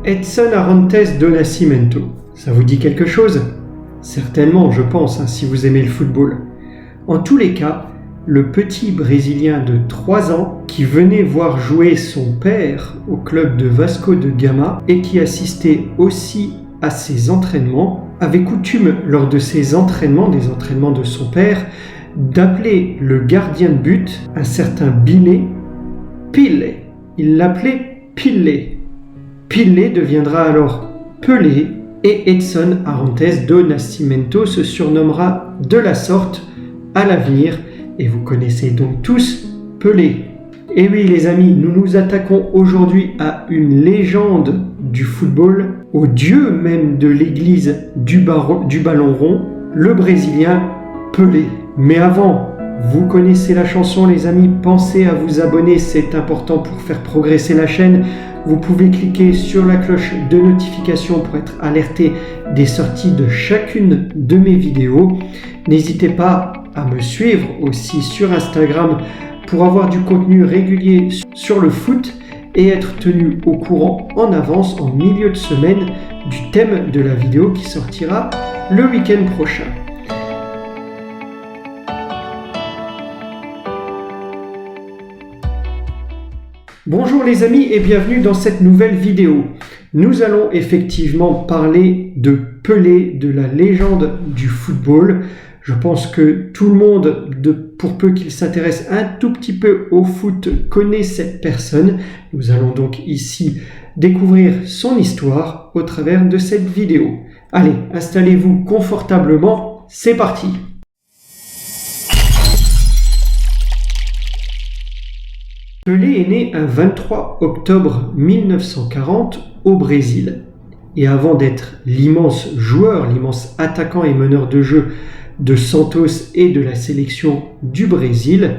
Edson Arantes do Nascimento. Ça vous dit quelque chose? Certainement, je pense, si vous aimez le football. En tous les cas, le petit Brésilien de 3 ans qui venait voir jouer son père au club de Vasco de Gama et qui assistait aussi à ses entraînements, avait coutume lors de ses entraînements, des entraînements de son père, d'appeler le gardien de but, un certain Bilé, Pile. Il l'appelait Pile. Pile deviendra alors Pelé et Edson Arantes do Nascimento se surnommera de la sorte à l'avenir. Et vous connaissez donc tous Pelé. Et oui les amis, nous nous attaquons aujourd'hui à une légende du football, au dieu même de l'église du ballon rond, le Brésilien Pelé. Mais avant, vous connaissez la chanson les amis, pensez à vous abonner, c'est important pour faire progresser la chaîne. Vous pouvez cliquer sur la cloche de notification pour être alerté des sorties de chacune de mes vidéos. N'hésitez pas à me suivre aussi sur Instagram pour avoir du contenu régulier sur le foot et être tenu au courant en avance en milieu de semaine du thème de la vidéo qui sortira le week-end prochain. Bonjour les amis et bienvenue dans cette nouvelle vidéo. Nous allons effectivement parler de Pelé, de la légende du football. Je pense que tout le monde, pour peu qu'il s'intéresse un tout petit peu au foot, connaît cette personne. Nous allons donc ici découvrir son histoire au travers de cette vidéo. Allez, installez-vous confortablement, c'est parti! Pelé est né un 23 octobre 1940 au Brésil. Et avant d'être l'immense joueur, l'immense attaquant et meneur de jeu de Santos et de la sélection du Brésil,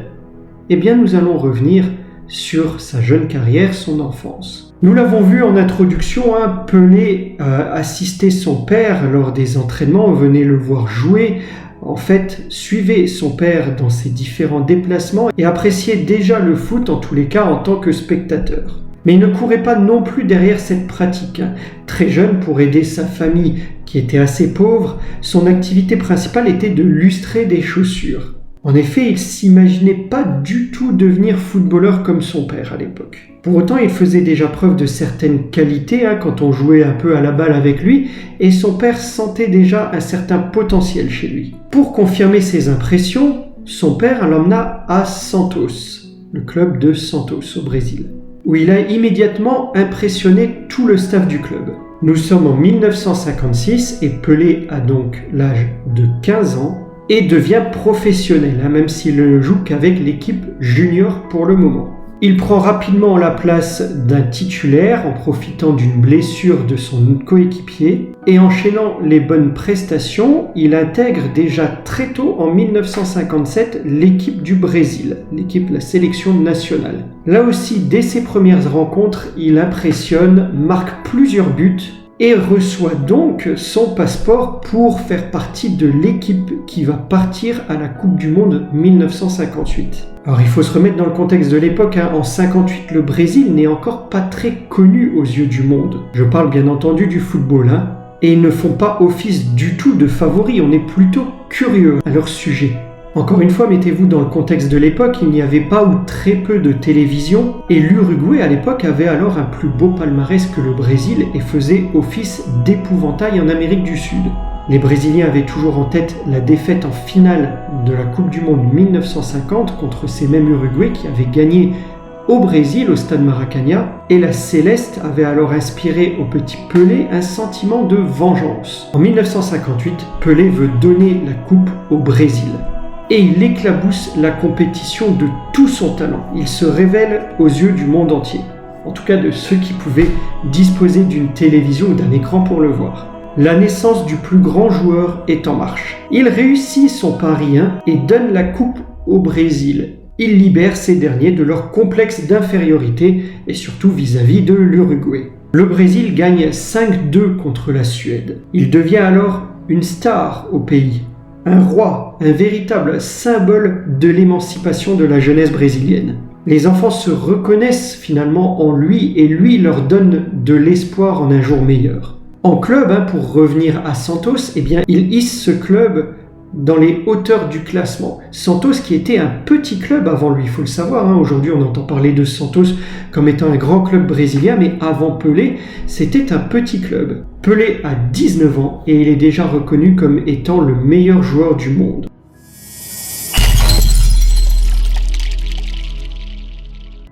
eh bien nous allons revenir sur sa jeune carrière, son enfance. Nous l'avons vu en introduction, Pelé assistait son père lors des entraînements, venait le voir jouer. En fait, suivait son père dans ses différents déplacements et appréciait déjà le foot, en tous les cas, en tant que spectateur. Mais il ne courait pas non plus derrière cette pratique. Très jeune, pour aider sa famille qui était assez pauvre, son activité principale était de lustrer des chaussures. En effet, il s'imaginait pas du tout devenir footballeur comme son père à l'époque. Pour autant, il faisait déjà preuve de certaines qualités quand on jouait un peu à la balle avec lui, et son père sentait déjà un certain potentiel chez lui. Pour confirmer ses impressions, son père l'emmena à Santos, le club de Santos au Brésil, où il a immédiatement impressionné tout le staff du club. Nous sommes en 1956 et Pelé a donc l'âge de 15 ans et devient professionnel, même s'il ne joue qu'avec l'équipe junior pour le moment. Il prend rapidement la place d'un titulaire en profitant d'une blessure de son coéquipier et enchaînant les bonnes prestations, il intègre déjà très tôt en 1957 l'équipe du Brésil, la sélection nationale. Là aussi, dès ses premières rencontres, il impressionne, marque plusieurs buts et reçoit donc son passeport pour faire partie de l'équipe qui va partir à la Coupe du Monde 1958. Alors il faut se remettre dans le contexte de l'époque, en 58 le Brésil n'est encore pas très connu aux yeux du monde. Je parle bien entendu du football, et ils ne font pas office du tout de favoris, on est plutôt curieux à leur sujet. Encore une fois, mettez-vous dans le contexte de l'époque, il n'y avait pas ou très peu de télévision et l'Uruguay à l'époque avait alors un plus beau palmarès que le Brésil et faisait office d'épouvantail en Amérique du Sud. Les Brésiliens avaient toujours en tête la défaite en finale de la Coupe du Monde 1950 contre ces mêmes Uruguay qui avaient gagné au Brésil, au stade Maracanã, et la Céleste avait alors inspiré au petit Pelé un sentiment de vengeance. En 1958, Pelé veut donner la coupe au Brésil. Et il éclabousse la compétition de tout son talent. Il se révèle aux yeux du monde entier. En tout cas de ceux qui pouvaient disposer d'une télévision ou d'un écran pour le voir. La naissance du plus grand joueur est en marche. Il réussit son pari et donne la coupe au Brésil. Il libère ces derniers de leur complexe d'infériorité et surtout vis-à-vis de l'Uruguay. Le Brésil gagne 5-2 contre la Suède. Il devient alors une star au pays. Un roi, un véritable symbole de l'émancipation de la jeunesse brésilienne. Les enfants se reconnaissent finalement en lui et lui leur donne de l'espoir en un jour meilleur. En club, pour revenir à Santos, il hisse ce club dans les hauteurs du classement. Santos qui était un petit club avant lui, il faut le savoir. Aujourd'hui, on entend parler de Santos comme étant un grand club brésilien, mais avant Pelé, c'était un petit club. Pelé a 19 ans et il est déjà reconnu comme étant le meilleur joueur du monde.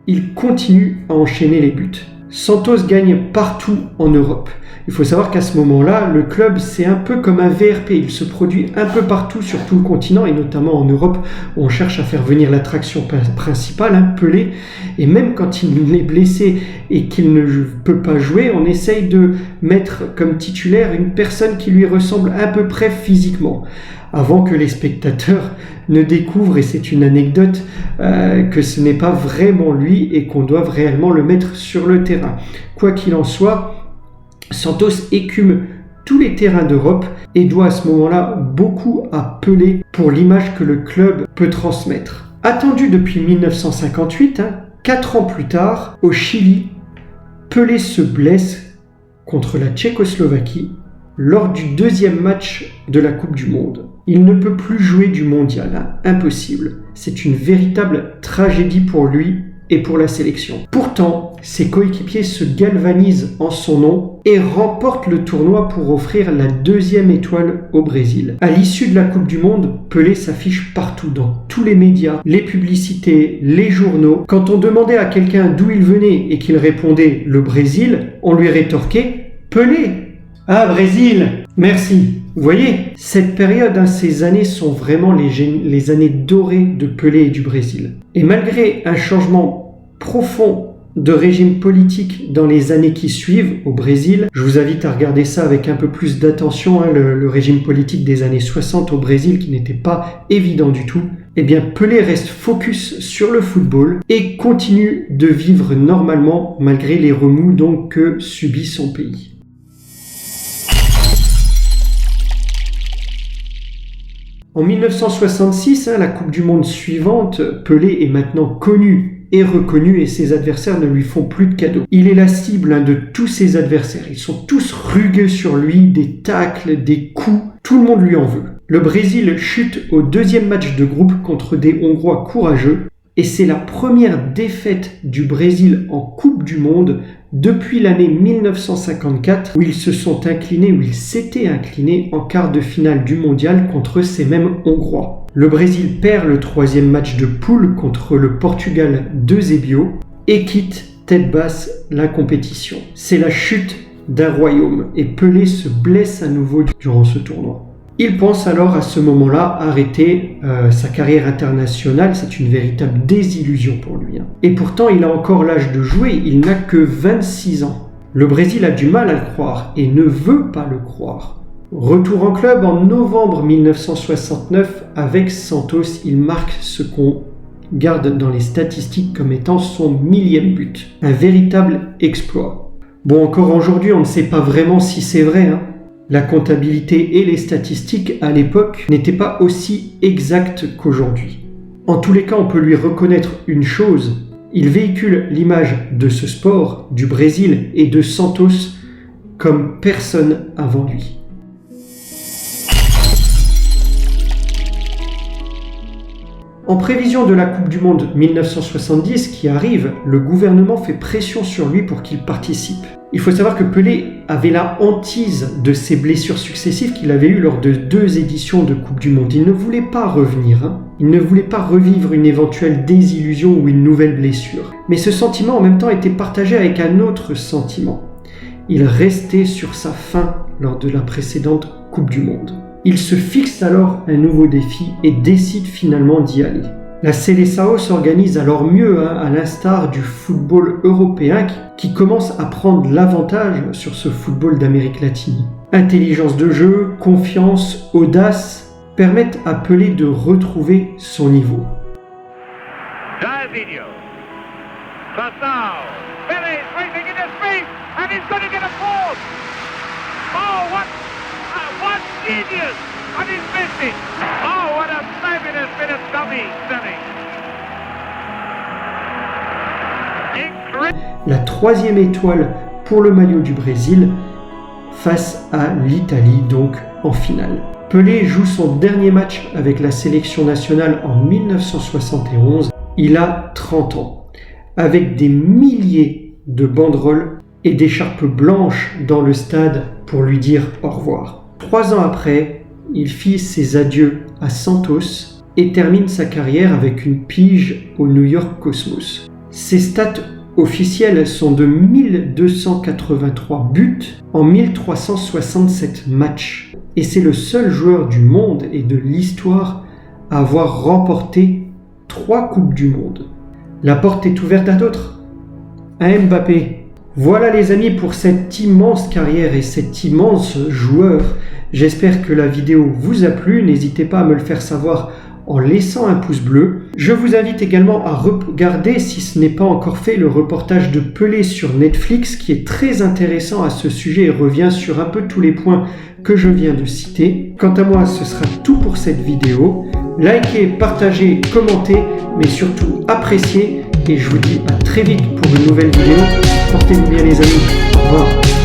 Il continue à enchaîner les buts. Santos gagne partout en Europe. Il faut savoir qu'à ce moment-là, le club, c'est un peu comme un VRP. Il se produit un peu partout sur tout le continent et notamment en Europe où on cherche à faire venir l'attraction principale, Pelé. Et même quand il est blessé et qu'il ne peut pas jouer, on essaye de mettre comme titulaire une personne qui lui ressemble à peu près physiquement. Avant que les spectateurs ne découvrent, et c'est une anecdote, que ce n'est pas vraiment lui et qu'on doit réellement le mettre sur le terrain. Quoi qu'il en soit, Santos écume tous les terrains d'Europe et doit à ce moment-là beaucoup à Pelé pour l'image que le club peut transmettre. Attendu depuis 1958, 4 ans plus tard, au Chili, Pelé se blesse contre la Tchécoslovaquie lors du deuxième match de la Coupe du Monde. Il ne peut plus jouer du mondial, impossible. C'est une véritable tragédie pour lui et pour la sélection. Pourtant, ses coéquipiers se galvanisent en son nom et remportent le tournoi pour offrir la deuxième étoile au Brésil. À l'issue de la Coupe du Monde, Pelé s'affiche partout, dans tous les médias, les publicités, les journaux. Quand on demandait à quelqu'un d'où il venait et qu'il répondait « le Brésil », on lui rétorquait « Pelé ». Ah, Brésil, merci. Vous voyez, cette période, ces années sont vraiment les années dorées de Pelé et du Brésil. Et malgré un changement profond de régime politique dans les années qui suivent au Brésil, je vous invite à regarder ça avec un peu plus d'attention, le régime politique des années 60 au Brésil qui n'était pas évident du tout. Pelé reste focus sur le football et continue de vivre normalement malgré les remous que subit son pays. En 1966, la Coupe du Monde suivante, Pelé est maintenant connu et reconnu et ses adversaires ne lui font plus de cadeaux. Il est la cible de tous ses adversaires. Ils sont tous rugueux sur lui, des tacles, des coups. Tout le monde lui en veut. Le Brésil chute au deuxième match de groupe contre des Hongrois courageux et c'est la première défaite du Brésil en Coupe du Monde depuis l'année 1954 où ils s'étaient inclinés en quart de finale du mondial contre ces mêmes Hongrois. Le Brésil perd le troisième match de poule contre le Portugal de Zébio et quitte tête basse la compétition. C'est la chute d'un royaume et Pelé se blesse à nouveau durant ce tournoi. Il pense alors à ce moment-là arrêter sa carrière internationale, c'est une véritable désillusion pour lui. Et pourtant, il a encore l'âge de jouer, il n'a que 26 ans. Le Brésil a du mal à le croire et ne veut pas le croire. Retour en club en novembre 1969 avec Santos, il marque ce qu'on garde dans les statistiques comme étant son 1000e but. Un véritable exploit. Bon, encore aujourd'hui, on ne sait pas vraiment si c'est vrai, La comptabilité et les statistiques à l'époque n'étaient pas aussi exactes qu'aujourd'hui. En tous les cas, on peut lui reconnaître une chose, il véhicule l'image de ce sport, du Brésil et de Santos comme personne avant lui. En prévision de la Coupe du Monde 1970 qui arrive, le gouvernement fait pression sur lui pour qu'il participe. Il faut savoir que Pelé avait la hantise de ses blessures successives qu'il avait eues lors de 2 éditions de Coupe du Monde. Il ne voulait pas revenir, Il ne voulait pas revivre une éventuelle désillusion ou une nouvelle blessure. Mais ce sentiment en même temps était partagé avec un autre sentiment. Il restait sur sa faim lors de la précédente Coupe du Monde. Il se fixe alors un nouveau défi et décide finalement d'y aller. La Seleção s'organise alors mieux, à l'instar du football européen qui commence à prendre l'avantage sur ce football d'Amérique latine. Intelligence de jeu, confiance, audace permettent à Pelé de retrouver son niveau. Jairzinho, Pelé is racing in his feet and he's going to get a fourth. Oh, what genius! And he's missed it. Oh, what a fabulous bit of dummy spinning. La 3e étoile pour le maillot du Brésil face à l'Italie, donc en finale. Pelé joue son dernier match avec la sélection nationale en 1971. Il a 30 ans, avec des milliers de banderoles et d'écharpes blanches dans le stade pour lui dire au revoir. 3 ans après, il fit ses adieux à Santos et termine sa carrière avec une pige au New York Cosmos. Ses stats officiels sont de 1283 buts en 1367 matchs. Et c'est le seul joueur du monde et de l'histoire à avoir remporté 3 Coupes du Monde. La porte est ouverte à d'autres, à Mbappé. Voilà les amis pour cette immense carrière et cet immense joueur. J'espère que la vidéo vous a plu. N'hésitez pas à me le faire savoir en laissant un pouce bleu. Je vous invite également à regarder, si ce n'est pas encore fait, le reportage de Pelé sur Netflix qui est très intéressant à ce sujet et revient sur un peu tous les points que je viens de citer. Quant à moi, ce sera tout pour cette vidéo. Likez, partagez, commentez, mais surtout appréciez. Et je vous dis à très vite pour une nouvelle vidéo. Portez-vous bien les amis. Au revoir.